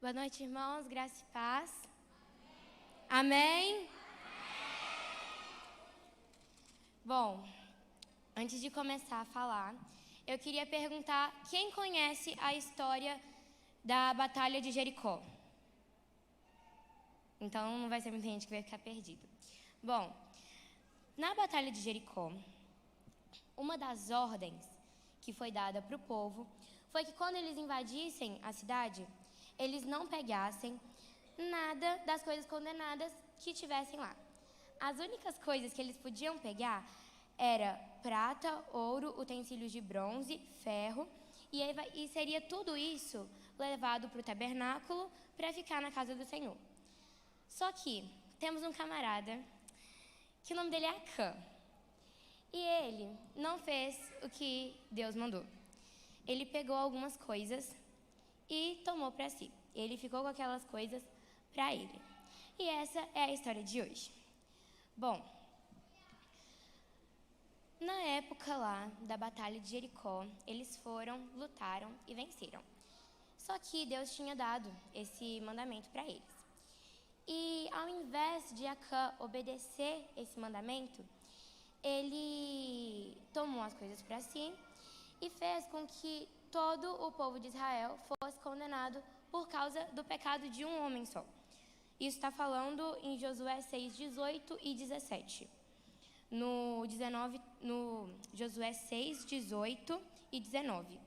Boa noite, irmãos. Graça e paz. Amém? Bom, antes de começar a falar, eu queria perguntar quem conhece a história da Batalha de Jericó? Então, não vai ser muita gente que vai ficar perdido. Bom, na Batalha de Jericó, uma das ordens que foi dada para o povo foi que quando eles invadissem a cidade, eles não pegassem nada das coisas condenadas que tivessem lá. As únicas coisas que eles podiam pegar era prata, ouro, utensílios de bronze, ferro, e seria tudo isso levado para o tabernáculo para ficar na casa do Senhor. Só que temos um camarada que o nome dele é Acã. E ele não fez o que Deus mandou. Ele pegou algumas coisas e tomou para si. Ele ficou com aquelas coisas para ele. E essa é a história de hoje. Bom, na época lá da Batalha de Jericó, eles foram, lutaram e venceram. Só que Deus tinha dado esse mandamento para eles. E ao invés de Acã obedecer esse mandamento, ele tomou as coisas para si e fez com que todo o povo de Israel fosse condenado por causa do pecado de um homem só. Isso está falando em Josué 6, 18 e 17. No Josué 6, 18 e 19.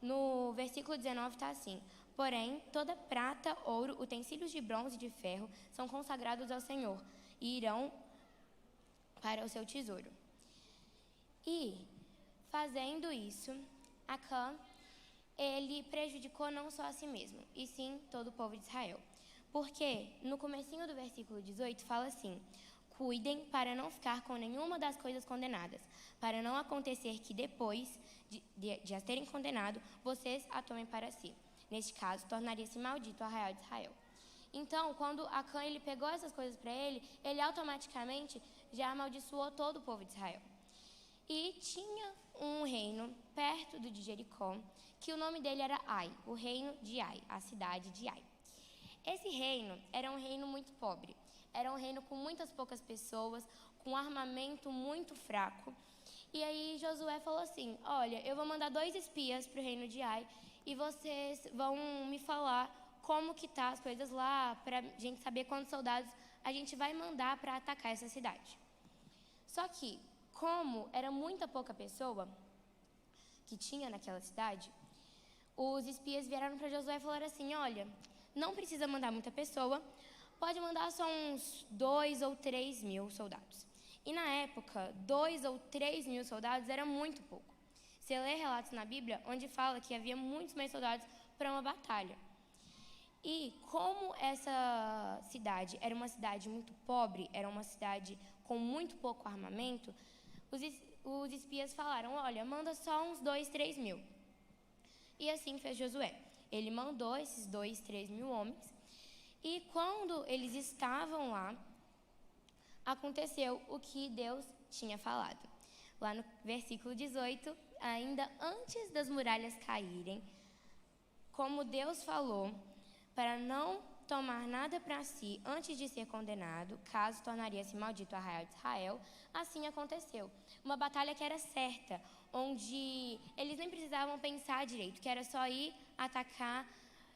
No versículo 19 está assim: porém, toda prata, ouro, utensílios de bronze e de ferro são consagrados ao Senhor e irão para o seu tesouro. E, fazendo isso, Acã, ele prejudicou não só a si mesmo, e sim todo o povo de Israel. Porque, no comecinho do versículo 18, fala assim: cuidem para não ficar com nenhuma das coisas condenadas, para não acontecer que depois de as terem condenado, vocês a tomem para si. Neste caso, tornaria-se maldito o arraial de Israel. Então, quando Acã ele pegou essas coisas para ele automaticamente já amaldiçoou todo o povo de Israel. E tinha um reino perto de Jericó, que o nome dele era Ai, o reino de Ai, a cidade de Ai. Esse reino era um reino muito pobre, era um reino com muitas poucas pessoas, com armamento muito fraco. E aí Josué falou assim: olha, eu vou mandar 2 espias para o reino de Ai e vocês vão me falar como que tá as coisas lá, para a gente saber quantos soldados a gente vai mandar para atacar essa cidade. Só que, como era muita pouca pessoa que tinha naquela cidade, os espias vieram para Josué e falaram assim: olha, não precisa mandar muita pessoa, pode mandar só uns 2 ou 3 mil soldados. E na época, 2 ou 3 mil soldados era muito pouco. Você lê relatos na Bíblia onde fala que havia muitos mais soldados para uma batalha. E como essa cidade era uma cidade muito pobre, era uma cidade com muito pouco armamento, os espias falaram: olha, manda só uns 2, 3 mil. E assim fez Josué. Ele mandou esses 2, 3 mil homens. E quando eles estavam lá, aconteceu o que Deus tinha falado. Lá no versículo 18, ainda antes das muralhas caírem, como Deus falou, para não tomar nada para si antes de ser condenado, caso tornaria-se maldito o arraial de Israel, assim aconteceu. Uma batalha que era certa, onde eles nem precisavam pensar direito, que era só ir atacar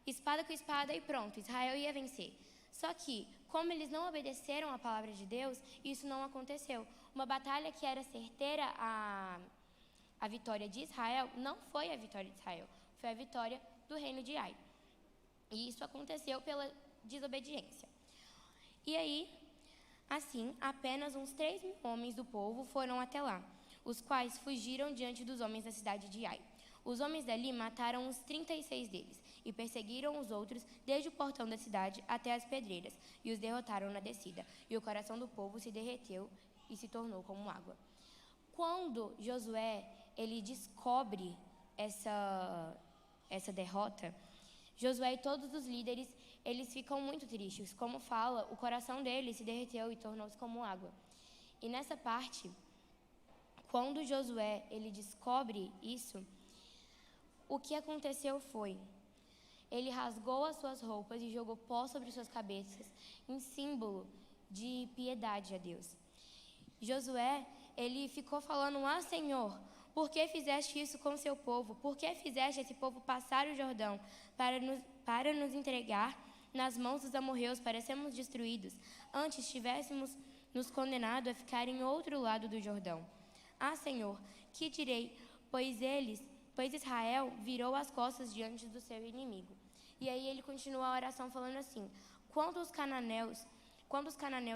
espada com espada e pronto, Israel ia vencer. Só que, como eles não obedeceram a palavra de Deus, isso não aconteceu. Uma batalha que era certeira a vitória de Israel, não foi a vitória de Israel, foi a vitória do reino de Ai. E isso aconteceu pela desobediência. E aí, assim, apenas uns 3 mil homens do povo foram até lá, os quais fugiram diante dos homens da cidade de Ai. Os homens dali mataram os 36 deles e perseguiram os outros desde o portão da cidade até as pedreiras e os derrotaram na descida. E o coração do povo se derreteu e se tornou como água. Quando Josué ele descobre essa derrota, Josué e todos os líderes, eles ficam muito tristes. Como fala, o coração deles se derreteu e tornou-se como água. E nessa parte, quando Josué ele descobre isso, o que aconteceu foi, ele rasgou as suas roupas e jogou pó sobre suas cabeças, em símbolo de piedade a Deus. Josué, ele ficou falando: ah, Senhor, por que fizeste isso com o seu povo? Por que fizeste esse povo passar o Jordão para nos entregar nas mãos dos amorreus, para sermos destruídos? Antes tivéssemos nos condenado a ficar em outro lado do Jordão. Ah, Senhor, que direi? Pois Israel virou as costas diante do seu inimigo. E aí ele continua a oração falando assim: quando os cananeus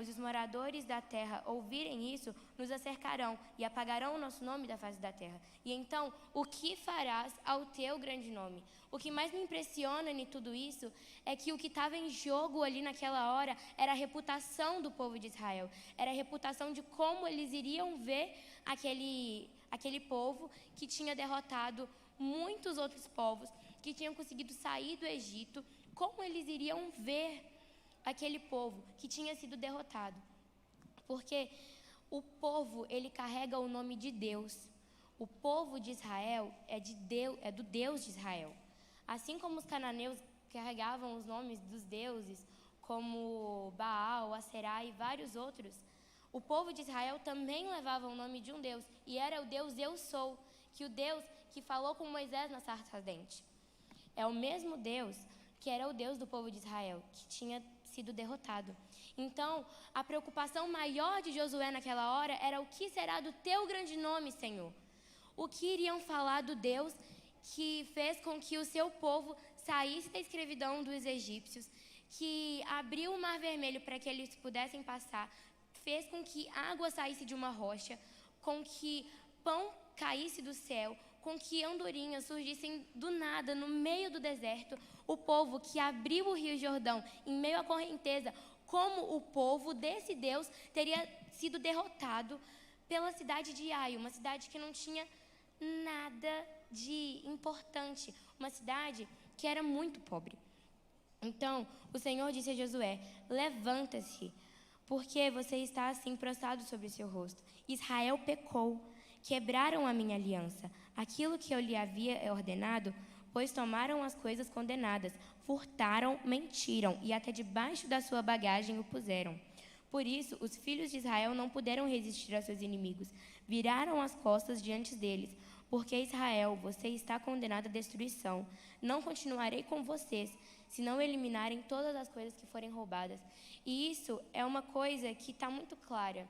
e os moradores da terra ouvirem isso, nos acercarão e apagarão o nosso nome da face da terra. E então, o que farás ao teu grande nome? O que mais me impressiona em tudo isso é que o que estava em jogo ali naquela hora era a reputação do povo de Israel. Era a reputação de como eles iriam ver aquele povo que tinha derrotado muitos outros povos, que tinham conseguido sair do Egito, como eles iriam ver aquele povo que tinha sido derrotado. Porque o povo, ele carrega o nome de Deus. O povo de Israel é do Deus de Israel. Assim como os cananeus carregavam os nomes dos deuses, como Baal, Aserá e vários outros, o povo de Israel também levava o nome de um Deus, e era o Deus Eu Sou, o Deus que falou com Moisés na sarça ardente. É o mesmo Deus que era o Deus do povo de Israel, que tinha sido derrotado. Então, a preocupação maior de Josué naquela hora era: o que será do teu grande nome, Senhor? O que iriam falar do Deus que fez com que o seu povo saísse da escravidão dos egípcios, que abriu o Mar Vermelho para que eles pudessem passar, fez com que água saísse de uma rocha, com que pão caísse do céu, com que andorinhas surgissem do nada, no meio do deserto, o povo que abriu o Rio Jordão em meio à correnteza, como o povo desse Deus teria sido derrotado pela cidade de Ai, uma cidade que não tinha nada de importante, uma cidade que era muito pobre. Então, o Senhor disse a Josué: levanta-se, porque você está assim prostrado sobre o seu rosto. Israel pecou, quebraram a minha aliança, aquilo que eu lhe havia ordenado, pois tomaram as coisas condenadas, furtaram, mentiram e até debaixo da sua bagagem o puseram. Por isso, os filhos de Israel não puderam resistir aos seus inimigos, viraram as costas diante deles. Porque Israel, você está condenado à destruição. Não continuarei com vocês, se não eliminarem todas as coisas que forem roubadas. E isso é uma coisa que está muito clara.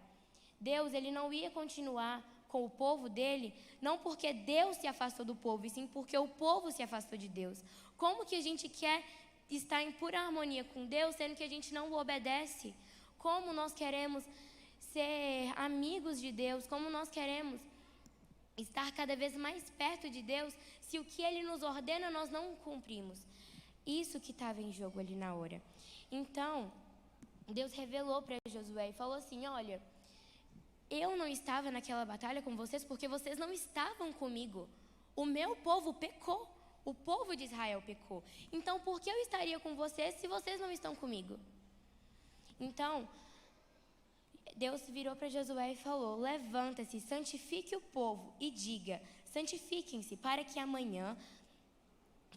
Deus, ele não ia continuar com o povo dele, não porque Deus se afastou do povo, e sim porque o povo se afastou de Deus. Como que a gente quer estar em pura harmonia com Deus, sendo que a gente não o obedece? Como nós queremos ser amigos de Deus? Como nós queremos estar cada vez mais perto de Deus, se o que Ele nos ordena nós não cumprimos? Isso que estava em jogo ali na hora. Então, Deus revelou para Josué e falou assim: olha, eu não estava naquela batalha com vocês porque vocês não estavam comigo. O meu povo pecou. O povo de Israel pecou. Então, por que eu estaria com vocês se vocês não estão comigo? Então, Deus virou para Josué e falou: levanta-se, santifique o povo e diga: santifiquem-se para que amanhã,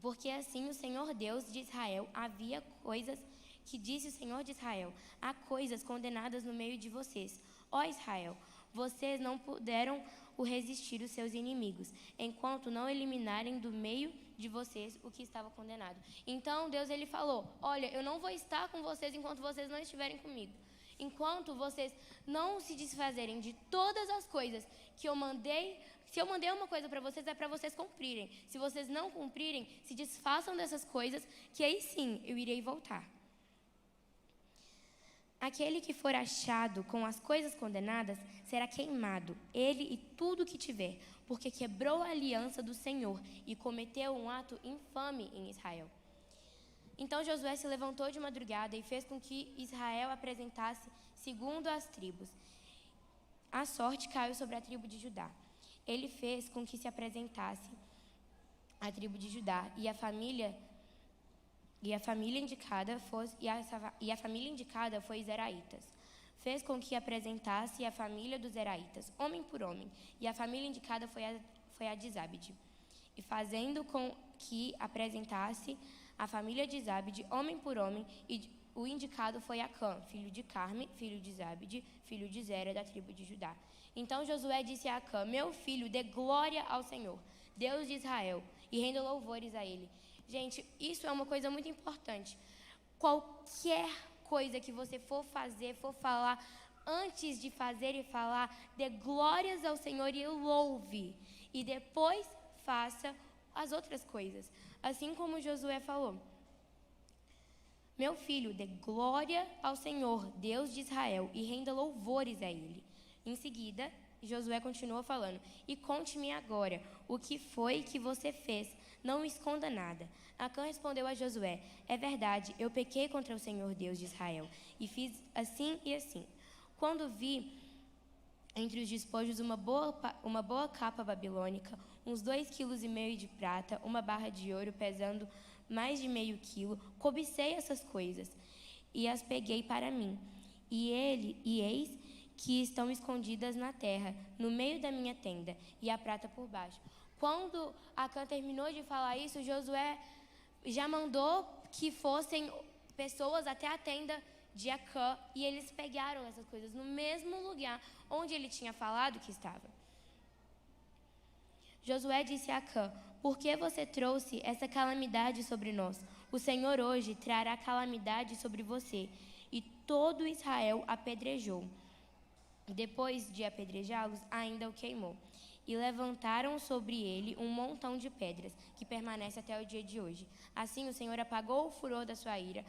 porque assim o Senhor Deus de Israel, havia coisas que disse o Senhor de Israel: há coisas condenadas no meio de vocês. Ó Israel, vocês não puderam resistir os seus inimigos, enquanto não eliminarem do meio de vocês o que estava condenado. Então Deus, ele falou: olha, eu não vou estar com vocês enquanto vocês não estiverem comigo. Enquanto vocês não se desfazerem de todas as coisas que eu mandei. Se eu mandei uma coisa para vocês, é para vocês cumprirem. Se vocês não cumprirem, se desfaçam dessas coisas, que aí sim eu irei voltar. Aquele que for achado com as coisas condenadas será queimado, ele e tudo que tiver, porque quebrou a aliança do Senhor e cometeu um ato infame em Israel. Então Josué se levantou de madrugada e fez com que Israel apresentasse segundo as tribos. A sorte caiu sobre a tribo de Judá. Ele fez com que se apresentasse a tribo de Judá e a família indicada foi Zeraitas. Fez com que apresentasse a família dos Zeraitas, homem por homem, e a família indicada foi a de Zabde. E fazendo com que apresentasse a família de Zabde, homem por homem, e o indicado foi Acã, filho de Carme, filho de Zabde, filho de Zera, da tribo de Judá. Então Josué disse a Acã: meu filho, dê glória ao Senhor, Deus de Israel, e renda louvores a Ele. Gente, isso é uma coisa muito importante. Qualquer coisa que você for fazer, for falar, antes de fazer e falar, dê glórias ao Senhor e louve. E depois faça as outras coisas. Assim como Josué falou: meu filho, dê glória ao Senhor, Deus de Israel, e renda louvores a Ele. Em seguida, Josué continuou falando: e conte-me agora o que foi que você fez. Não esconda nada. Acã respondeu a Josué: é verdade, eu pequei contra o Senhor Deus de Israel, e fiz assim e assim. Quando vi entre os despojos uma boa capa babilônica, uns 2,5 quilos de prata, uma barra de ouro pesando mais de meio quilo, cobicei essas coisas e as peguei para mim. E eis que estão escondidas na terra, no meio da minha tenda, e a prata por baixo. Quando Acã terminou de falar isso, Josué já mandou que fossem pessoas até a tenda de Acã, e eles pegaram essas coisas no mesmo lugar onde ele tinha falado que estava. Josué disse a Acã: por que você trouxe essa calamidade sobre nós? O Senhor hoje trará calamidade sobre você. E todo Israel apedrejou. Depois de apedrejá-los, ainda o queimou. E levantaram sobre ele um montão de pedras, que permanece até o dia de hoje. Assim o Senhor apagou o furor da sua ira.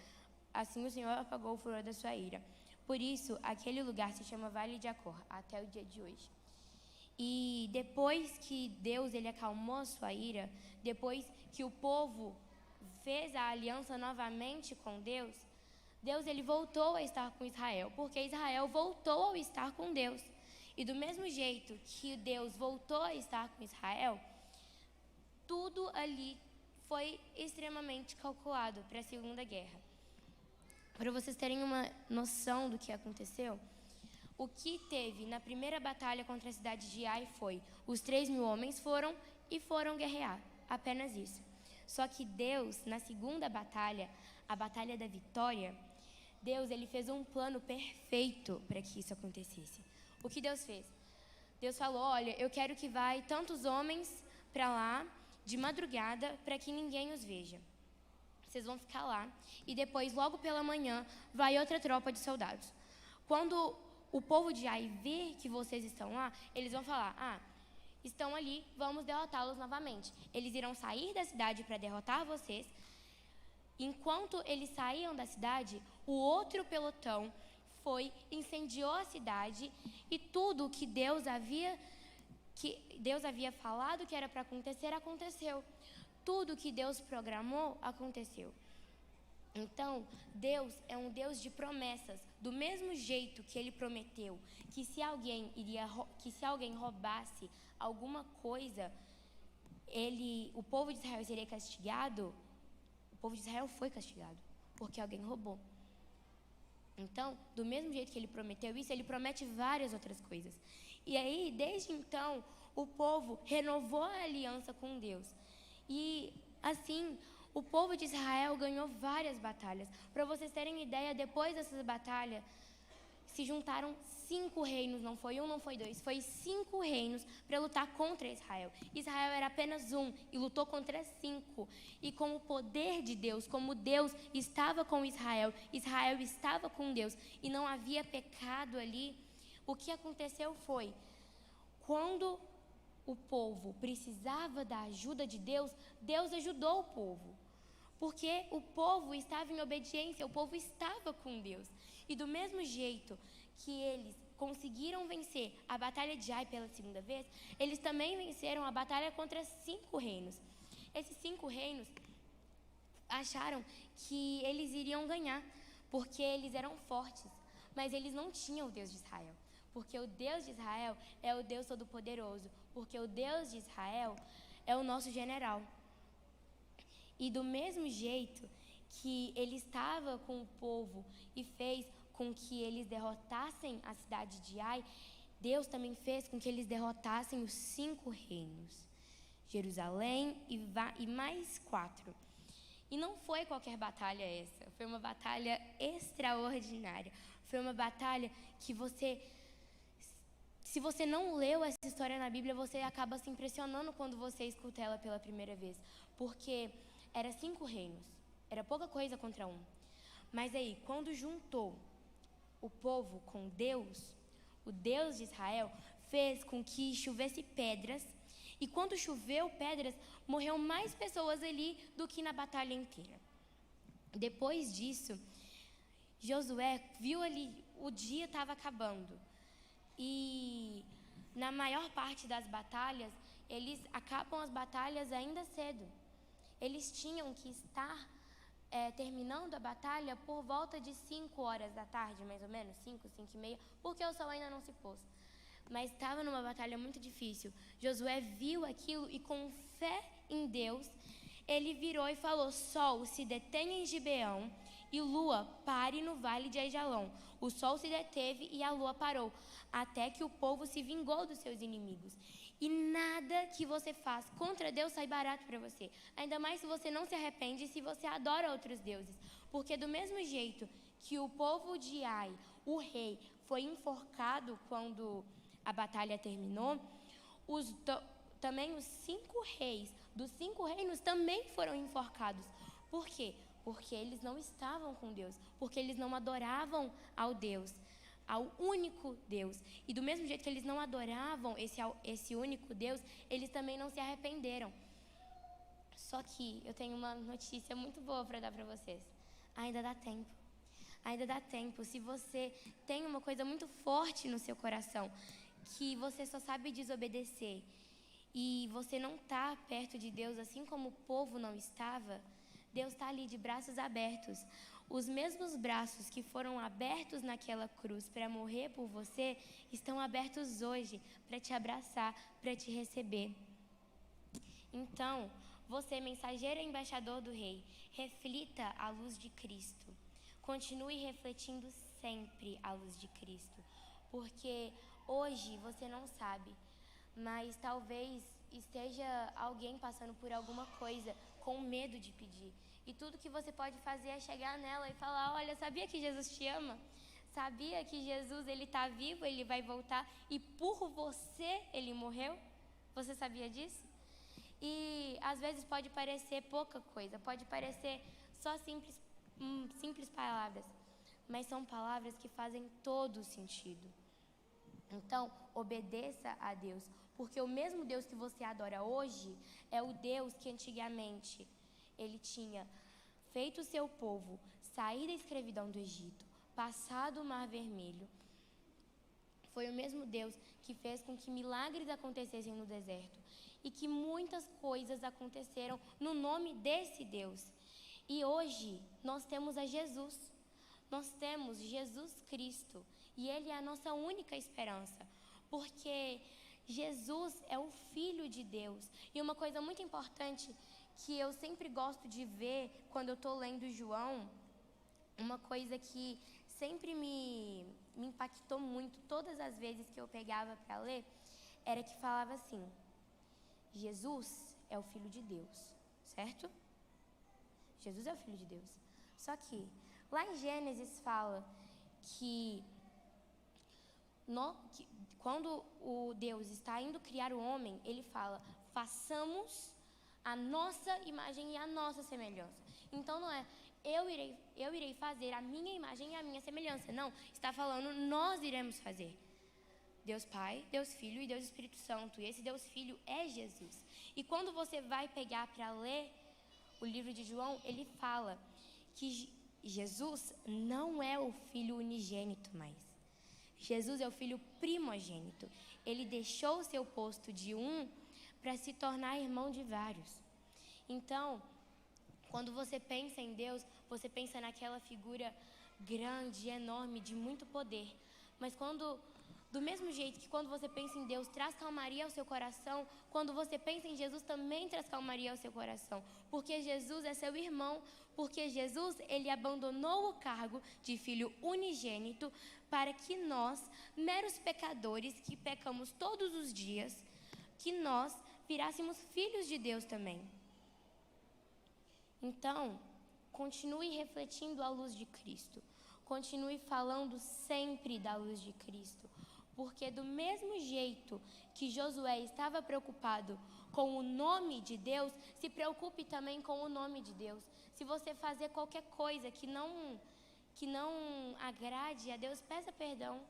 Por isso, aquele lugar se chama Vale de Acor, até o dia de hoje. E depois que Deus ele acalmou a sua ira, depois que o povo fez a aliança novamente com Deus, Deus ele voltou a estar com Israel, porque Israel voltou a estar com Deus. E do mesmo jeito que Deus voltou a estar com Israel, tudo ali foi extremamente calculado para a Segunda Guerra. Para vocês terem uma noção do que aconteceu, o que teve na primeira batalha contra a cidade de Ai foi: os 3.000 homens foram guerrear, apenas isso. Só que Deus, na segunda batalha, a batalha da vitória, Deus ele fez um plano perfeito para que isso acontecesse. O que Deus fez? Deus falou: olha, eu quero que vai tantos homens para lá de madrugada para que ninguém os veja. Vocês vão ficar lá e depois, logo pela manhã, vai outra tropa de soldados. Quando o povo de Ai ver que vocês estão lá, eles vão falar: estão ali, vamos derrotá-los novamente. Eles irão sair da cidade para derrotar vocês. Enquanto eles saíam da cidade, o outro pelotão incendiou a cidade, e tudo que Deus havia falado que era para acontecer, aconteceu. Tudo que Deus programou, aconteceu. Então, Deus é um Deus de promessas. Do mesmo jeito que Ele prometeu que se alguém roubasse alguma coisa, o povo de Israel seria castigado. O povo de Israel foi castigado porque alguém roubou. Então, do mesmo jeito que Ele prometeu isso, Ele promete várias outras coisas. E aí, desde então, o povo renovou a aliança com Deus. E assim, o povo de Israel ganhou várias batalhas. Para vocês terem ideia, depois dessas batalhas, se juntaram 5 reinos, não foi um, não foi 2, foi 5 reinos para lutar contra Israel. Israel era apenas um e lutou contra 5. E com o poder de Deus, como Deus estava com Israel, Israel estava com Deus e não havia pecado ali, o que aconteceu foi: quando o povo precisava da ajuda de Deus, Deus ajudou o povo. Porque o povo estava em obediência, o povo estava com Deus. E do mesmo jeito que eles conseguiram vencer a batalha de Ai pela segunda vez, eles também venceram a batalha contra 5 reinos. Esses 5 reinos acharam que eles iriam ganhar, porque eles eram fortes, mas eles não tinham o Deus de Israel. Porque o Deus de Israel é o Deus Todo-Poderoso, porque o Deus de Israel é o nosso general. E do mesmo jeito que ele estava com o povo e fez com que eles derrotassem a cidade de Ai, Deus também fez com que eles derrotassem os 5 reinos, Jerusalém e mais 4. E não foi qualquer batalha essa, foi uma batalha extraordinária. Foi uma batalha que se você não leu essa história na Bíblia, você acaba se impressionando quando você escuta ela pela primeira vez. Porque era 5 reinos, era pouca coisa contra um. Mas aí, quando juntou o povo com Deus, o Deus de Israel fez com que chovesse pedras. E quando choveu pedras, morreu mais pessoas ali do que na batalha inteira. Depois disso, Josué viu ali, o dia estava acabando. E na maior parte das batalhas, eles acabam as batalhas ainda cedo. Eles tinham que estar terminando a batalha por volta de 5 horas da tarde, mais ou menos, 5, 5 e meia, porque o sol ainda não se pôs. Mas estava numa batalha muito difícil. Josué viu aquilo e, com fé em Deus, ele virou e falou: sol, se detenha em Gibeão, e lua, pare no vale de Aijalon. O sol se deteve e a lua parou, até que o povo se vingou dos seus inimigos. E nada que você faz contra Deus sai barato para você. Ainda mais se você não se arrepende e se você adora outros deuses. Porque do mesmo jeito que o povo de Ai, o rei, foi enforcado quando a batalha terminou, também os 5 reis dos 5 reinos também foram enforcados. Por quê? Porque eles não estavam com Deus, porque eles não adoravam ao único Deus. E do mesmo jeito que eles não adoravam esse único Deus, eles também não se arrependeram. Só que eu tenho uma notícia muito boa para dar para vocês. Ainda dá tempo. Ainda dá tempo. Se você tem uma coisa muito forte no seu coração, que você só sabe desobedecer, e você não está perto de Deus, assim como o povo não estava, Deus está ali de braços abertos. Os mesmos braços que foram abertos naquela cruz para morrer por você, estão abertos hoje para te abraçar, para te receber. Então, você, mensageiro e embaixador do Rei, reflita a luz de Cristo. Continue refletindo sempre a luz de Cristo. Porque hoje você não sabe, mas talvez esteja alguém passando por alguma coisa com medo de pedir. E tudo que você pode fazer é chegar nela e falar: olha, sabia que Jesus te ama? Sabia que Jesus, ele está vivo, ele vai voltar e por você ele morreu? Você sabia disso? E às vezes pode parecer pouca coisa, pode parecer só simples palavras, mas são palavras que fazem todo sentido. Então, obedeça a Deus, porque o mesmo Deus que você adora hoje é o Deus que antigamente ele tinha feito o seu povo sair da escravidão do Egito, passado o Mar Vermelho. Foi o mesmo Deus que fez com que milagres acontecessem no deserto e que muitas coisas aconteceram no nome desse Deus. E hoje nós temos a Jesus. Nós temos Jesus Cristo e Ele é a nossa única esperança, porque Jesus é o Filho de Deus. E uma coisa muito importante que eu sempre gosto de ver quando eu estou lendo João, uma coisa que sempre me impactou muito todas as vezes que eu pegava para ler, era que falava assim: Jesus é o Filho de Deus, certo? Jesus é o Filho de Deus. Só que lá em Gênesis fala que quando o Deus está indo criar o homem, ele fala: façamos a nossa imagem e a nossa semelhança. Então não é eu irei fazer a minha imagem e a minha semelhança. Não, está falando nós iremos fazer. Deus Pai, Deus Filho e Deus Espírito Santo. E esse Deus Filho é Jesus. E quando você vai pegar para ler o livro de João, ele fala que Jesus não é o Filho unigênito mais. Jesus é o Filho primogênito. Ele deixou o seu posto de para se tornar irmão de vários. Então, quando você pensa em Deus, você pensa naquela figura grande, enorme, de muito poder. Mas do mesmo jeito que quando você pensa em Deus, traz calmaria ao seu coração, quando você pensa em Jesus, também traz calmaria ao seu coração. Porque Jesus é seu irmão, porque Jesus, ele abandonou o cargo de filho unigênito para que nós, meros pecadores, que pecamos todos os dias, que nós virássemos filhos de Deus também. Então, continue refletindo a luz de Cristo. Continue falando sempre da luz de Cristo. Porque do mesmo jeito que Josué estava preocupado com o nome de Deus, se preocupe também com o nome de Deus. Se você fazer qualquer coisa que não agrade a Deus, peça perdão.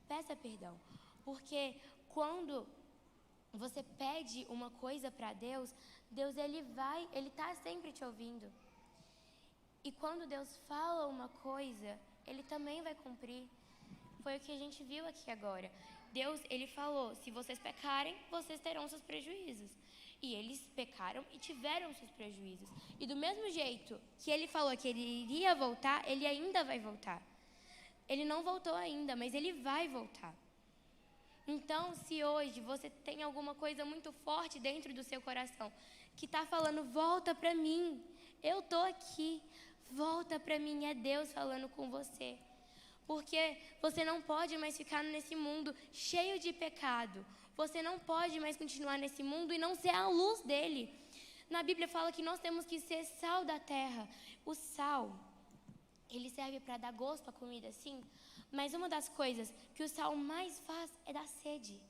Peça perdão. Porque quando você pede uma coisa para Deus, Ele está sempre te ouvindo. E quando Deus fala uma coisa, Ele também vai cumprir. Foi o que a gente viu aqui agora. Deus, Ele falou, se vocês pecarem, vocês terão seus prejuízos. E eles pecaram e tiveram seus prejuízos. E do mesmo jeito que Ele falou que Ele iria voltar, Ele ainda vai voltar. Ele não voltou ainda, mas Ele vai voltar. Então, se hoje você tem alguma coisa muito forte dentro do seu coração, que está falando, volta para mim, eu estou aqui, volta para mim, é Deus falando com você. Porque você não pode mais ficar nesse mundo cheio de pecado. Você não pode mais continuar nesse mundo e não ser a luz dele. Na Bíblia fala que nós temos que ser sal da terra. O sal, ele serve para dar gosto à comida, sim. Mas uma das coisas que o sal mais faz é dar sede.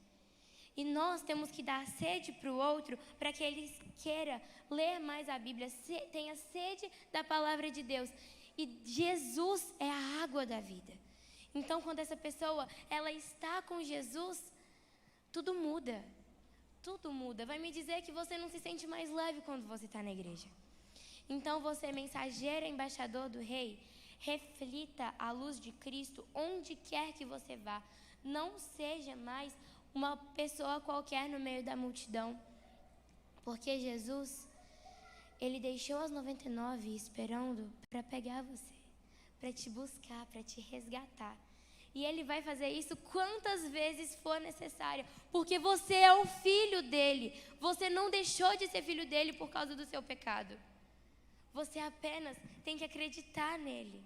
E nós temos que dar sede para o outro para que ele queira ler mais a Bíblia, tenha sede da palavra de Deus. E Jesus é a água da vida. Então, quando essa pessoa ela está com Jesus, tudo muda. Tudo muda. Vai me dizer que você não se sente mais leve quando você está na igreja. Então, você, mensageiro, embaixador do Rei, reflita a luz de Cristo onde quer que você vá. Não seja mais uma pessoa qualquer no meio da multidão. Porque Jesus, Ele deixou as 99 esperando para pegar você, para te buscar, para te resgatar. E Ele vai fazer isso quantas vezes for necessário, porque você é um filho dEle. Você não deixou de ser filho dEle por causa do seu pecado. Você apenas tem que acreditar nele.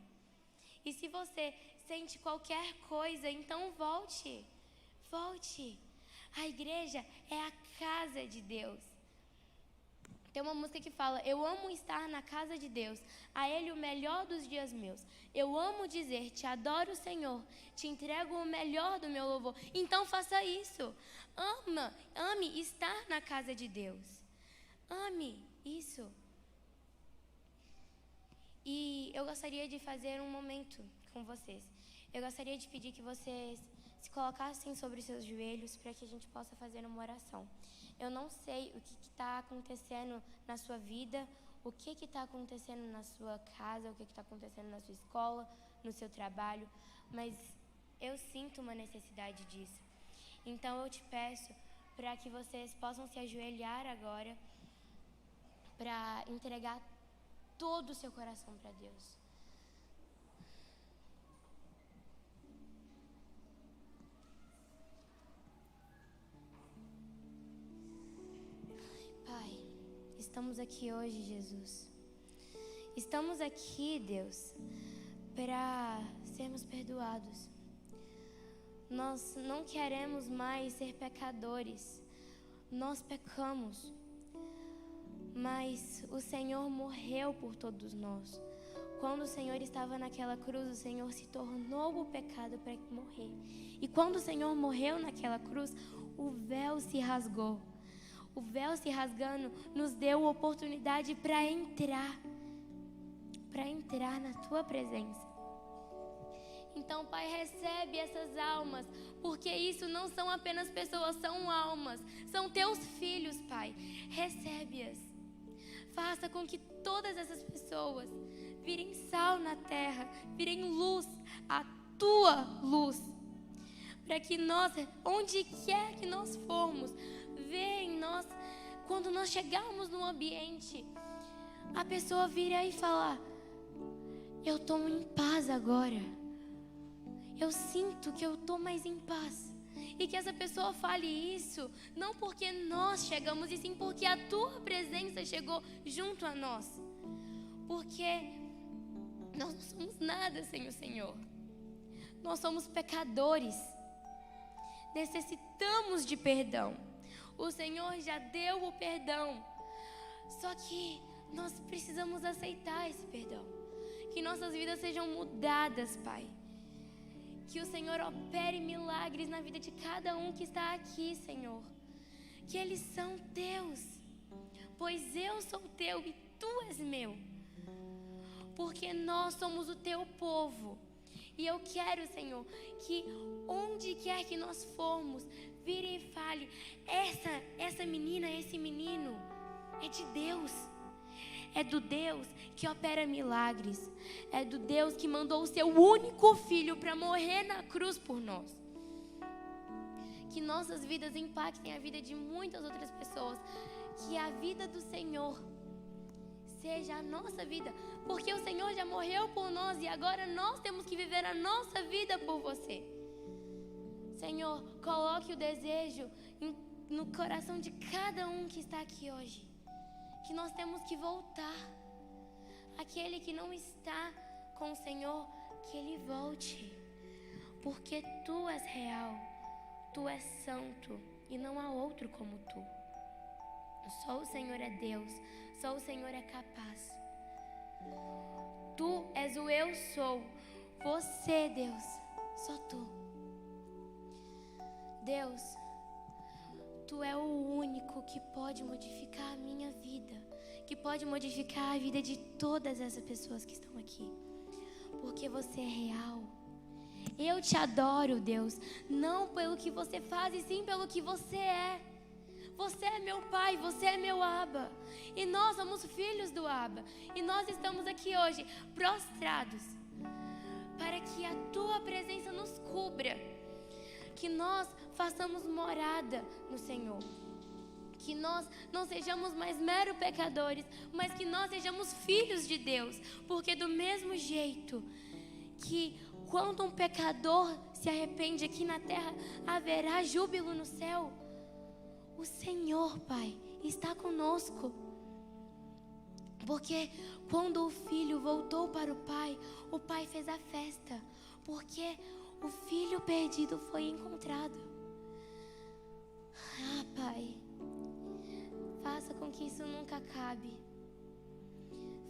E se você sente qualquer coisa, então volte. Volte. A igreja é a casa de Deus. Tem uma música que fala, eu amo estar na casa de Deus, a Ele o melhor dos dias meus. Eu amo dizer, te adoro, Senhor, te entrego o melhor do meu louvor. Então faça isso. Ame estar na casa de Deus. Ame isso. E eu gostaria de fazer um momento com vocês. Eu gostaria de pedir que vocês se colocassem sobre os seus joelhos para que a gente possa fazer uma oração. Eu não sei o que está acontecendo na sua vida, o que está acontecendo na sua casa, o que está acontecendo na sua escola, no seu trabalho, mas eu sinto uma necessidade disso. Então eu te peço para que vocês possam se ajoelhar agora para entregar todo o seu coração para Deus. Pai, estamos aqui hoje, Jesus. Estamos aqui, Deus, para sermos perdoados. Nós não queremos mais ser pecadores. Nós pecamos. Mas o Senhor morreu por todos nós. Quando o Senhor estava naquela cruz, o Senhor se tornou o pecado para morrer. E quando o Senhor morreu naquela cruz, o véu se rasgou. O véu se rasgando nos deu oportunidade para entrar na Tua presença. Então, Pai, recebe essas almas, porque isso não são apenas pessoas, são almas, são Teus filhos, Pai. Recebe-as. Faça com que todas essas pessoas virem sal na terra, virem luz, a Tua luz. Para que nós, onde quer que nós formos, vê em nós, quando nós chegarmos no ambiente, a pessoa virá e falar, eu estou em paz agora. Eu sinto que eu estou mais em paz. E que essa pessoa fale isso, não porque nós chegamos, e sim porque a Tua presença chegou junto a nós. Porque nós não somos nada sem o Senhor. Nós somos pecadores. Necessitamos de perdão. O Senhor já deu o perdão. Só que nós precisamos aceitar esse perdão. Que nossas vidas sejam mudadas, Pai. Que o Senhor opere milagres na vida de cada um que está aqui, Senhor. Que eles são teus, pois eu sou teu e tu és meu. Porque nós somos o teu povo. E eu quero, Senhor, que onde quer que nós formos, vire e fale: essa menina, esse menino é de Deus. É do Deus que opera milagres. É do Deus que mandou o seu único filho para morrer na cruz por nós. Que nossas vidas impactem a vida de muitas outras pessoas. Que a vida do Senhor seja a nossa vida. Porque o Senhor já morreu por nós e agora nós temos que viver a nossa vida por você. Senhor, coloque o desejo no coração de cada um que está aqui hoje. Que nós temos que voltar. Aquele que não está com o Senhor, que ele volte. Porque tu és real, tu és santo e não há outro como tu. Só o Senhor é Deus, só o Senhor é capaz. Tu és o eu sou, você, Deus, só tu. Deus, tu é o único que pode modificar a minha vida, que pode modificar a vida de todas essas pessoas que estão aqui, porque você é real. Eu te adoro, Deus, não pelo que você faz, e sim pelo que você é. Você é meu Pai, você é meu Abba, e nós somos filhos do Abba, e nós estamos aqui hoje prostrados, para que a tua presença nos cubra, que nós façamos morada no Senhor. Que nós não sejamos mais meros pecadores, mas que nós sejamos filhos de Deus. Porque do mesmo jeito que quando um pecador se arrepende aqui na terra, haverá júbilo no céu. O Senhor, Pai, está conosco. Porque quando o filho voltou para o pai fez a festa. Porque o filho perdido foi encontrado. Ah, Pai, faça com que isso nunca acabe.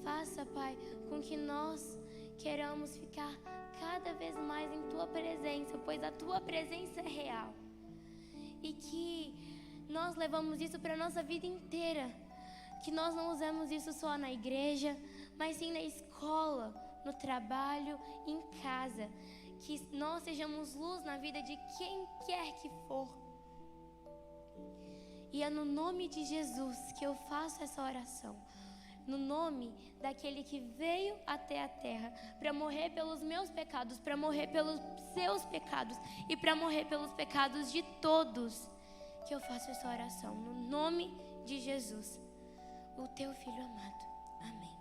Faça, Pai, com que nós queiramos ficar cada vez mais em Tua presença, pois a Tua presença é real. E que nós levamos isso para a nossa vida inteira. Que nós não usamos isso só na igreja, mas sim na escola, no trabalho, em casa. Que nós sejamos luz na vida de quem quer que for. E é no nome de Jesus que eu faço essa oração. No nome daquele que veio até a terra para morrer pelos meus pecados, para morrer pelos seus pecados e para morrer pelos pecados de todos, que eu faço essa oração. No nome de Jesus, o teu Filho amado. Amém.